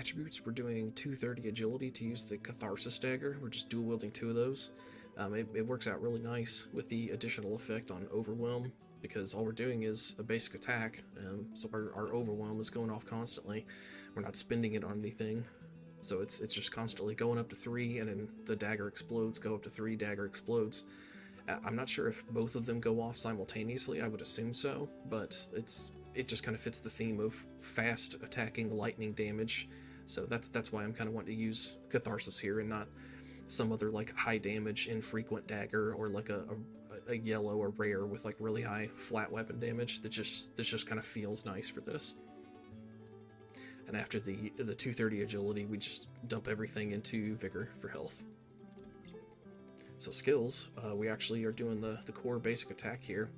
attributes, we're doing 230 agility to use the Catharsis Dagger. We're just dual wielding 2 of those. It works out really nice with the additional effect on Overwhelm, because all we're doing is a basic attack, so our Overwhelm is going off constantly. We're not spending it on anything, so it's just constantly going up to 3, and then the Dagger explodes, go up to 3, Dagger explodes. I'm not sure if both of them go off simultaneously, I would assume so, but it just kind of fits the theme of fast attacking lightning damage, so that's why I'm kind of wanting to use Catharsis here and not some other like high damage infrequent dagger, or like a yellow or rare with like really high flat weapon damage. This just kind of feels nice for this. And after the 230 agility, we just dump everything into vigor for health. So skills, we actually are doing the core basic attack here.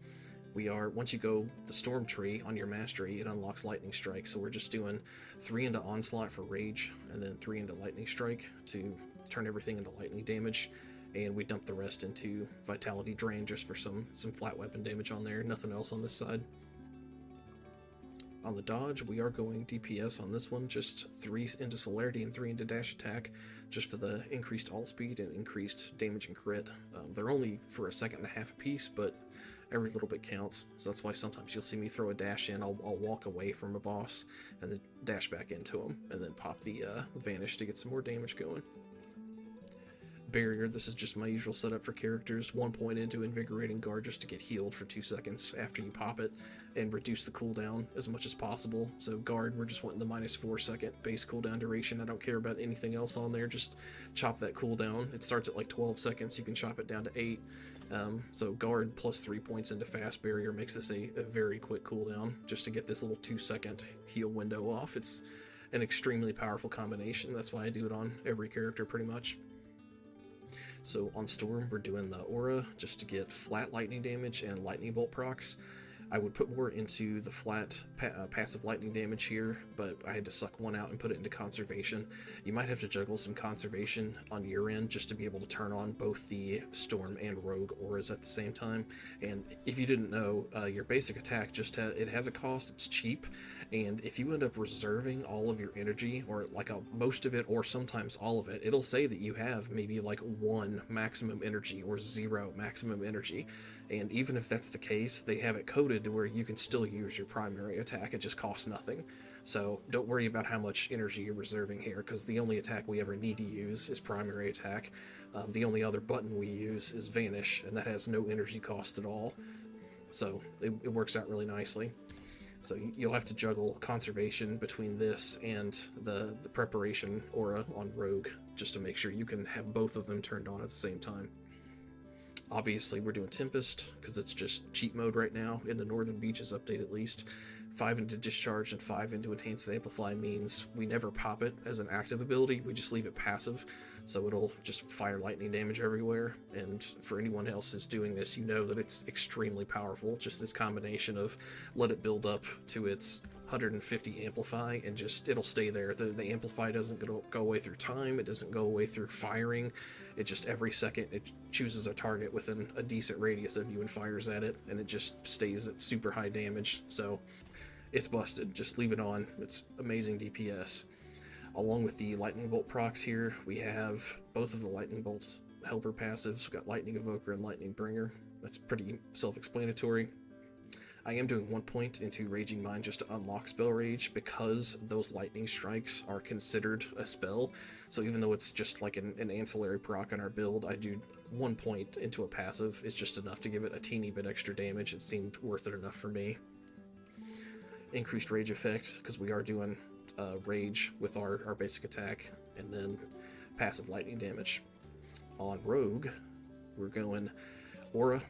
We are, once you go the storm tree on your mastery, it unlocks lightning strike, so we're just doing 3 into onslaught for rage, and then 3 into lightning strike to turn everything into lightning damage, and we dump the rest into vitality drain just for some flat weapon damage on there, nothing else on this side. On the dodge, we are going DPS on this one, just 3 into celerity and 3 into dash attack, just for the increased alt speed and increased damage and crit. They're only for a second and a half a piece, but every little bit counts, so that's why sometimes you'll see me throw a dash in. I'll walk away from a boss and then dash back into him, and then pop the Vanish to get some more damage going. Barrier, this is just my usual setup for characters. 1 point into Invigorating Guard just to get healed for 2 seconds after you pop it, and reduce the cooldown as much as possible. So Guard, we're just wanting the -4 second base cooldown duration. I don't care about anything else on there, just chop that cooldown. It starts at like 12 seconds, you can chop it down to 8. So Guard plus 3 points into Fast Barrier makes this a very quick cooldown, just to get this little 2-second heal window off. It's an extremely powerful combination, that's why I do it on every character pretty much. So on Storm, we're doing the Aura just to get flat lightning damage and lightning bolt procs. I would put more into the flat passive lightning damage here, but I had to suck one out and put it into conservation. You might have to juggle some conservation on your end just to be able to turn on both the Storm and Rogue auras at the same time. And if you didn't know, your basic attack just it has a cost, it's cheap, and if you end up reserving all of your energy, or like most of it, or sometimes all of it, it'll say that you have maybe like 1 maximum energy or 0 maximum energy. And even if that's the case, they have it coded to where you can still use your primary attack, it just costs nothing. So don't worry about how much energy you're reserving here, because the only attack we ever need to use is primary attack. The only other button we use is Vanish, and that has no energy cost at all. So it works out really nicely. So you'll have to juggle conservation between this and the preparation aura on Rogue, just to make sure you can have both of them turned on at the same time. Obviously, we're doing Tempest, because it's just cheat mode right now, in the Northern Beaches update at least. 5 into Discharge and 5 into Enhanced Amplify means we never pop it as an active ability, we just leave it passive, so it'll just fire lightning damage everywhere. And for anyone else who's doing this, you know that it's extremely powerful, just this combination of let it build up to its 150 amplify, and just it'll stay there. The amplify doesn't go away through time, it doesn't go away through firing, it just every second it chooses a target within a decent radius of you and fires at it, and it just stays at super high damage. So it's busted, just leave it on, it's amazing DPS. Along with the lightning bolt procs here, we have both of the lightning bolt helper passives. We've got Lightning Evoker and Lightning Bringer. That's pretty self-explanatory. I am doing 1 point into Raging Mind just to unlock Spell Rage, because those lightning strikes are considered a spell. So even though it's just like an ancillary proc on our build, I do 1 point into a passive. It's just enough to give it a teeny bit extra damage. It seemed worth it enough for me. Increased rage effect, because we are doing rage with our basic attack, and then passive lightning damage. On Rogue, we're going Aura,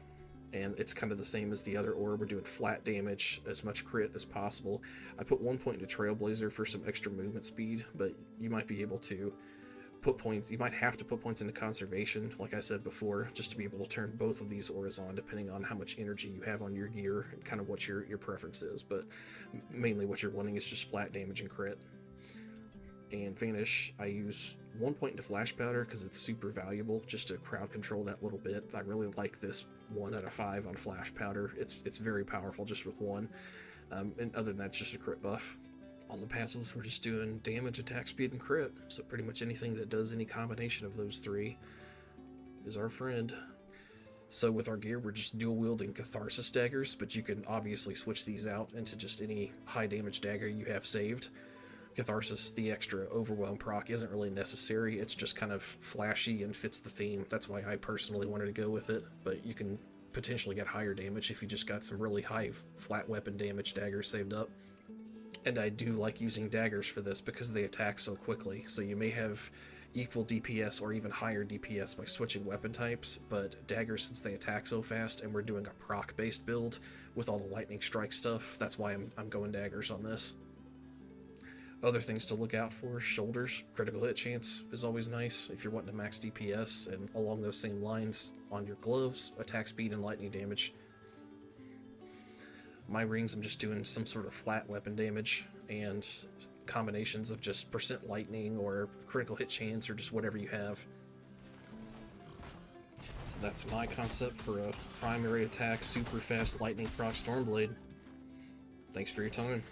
and it's kind of the same as the other Aura. We're doing flat damage, as much crit as possible. I put 1 point into Trailblazer for some extra movement speed, but you might be able to put points, you might have to put points into conservation, like I said before, just to be able to turn both of these auras on, depending on how much energy you have on your gear and kind of what your preference is. But mainly what you're wanting is just flat damage and crit. And Vanish, I use 1 point into Flash Powder because it's super valuable just to crowd control that little bit. I really like this 1 out of 5 on Flash Powder. It's very powerful just with 1. And other than that, it's just a crit buff. On the passives, we're just doing damage, attack speed, and crit, so pretty much anything that does any combination of those three is our friend. So with our gear, we're just dual wielding Catharsis daggers, but you can obviously switch these out into just any high damage dagger you have saved. Catharsis, the extra overwhelm proc, isn't really necessary. It's just kind of flashy and fits the theme. That's why I personally wanted to go with it, but you can potentially get higher damage if you just got some really high flat weapon damage daggers saved up. And I do like using daggers for this because they attack so quickly, so you may have equal DPS or even higher DPS by switching weapon types, but daggers, since they attack so fast and we're doing a proc based build with all the lightning strike stuff, that's why I'm going daggers on this. Other things to look out for: shoulders, critical hit chance is always nice if you're wanting to max DPS, and along those same lines on your gloves, attack speed and lightning damage. My rings, I'm just doing some sort of flat weapon damage and combinations of just percent lightning or critical hit chance or just whatever you have. So that's my concept for a primary attack super fast lightning proc Stormblade. Thanks for your time.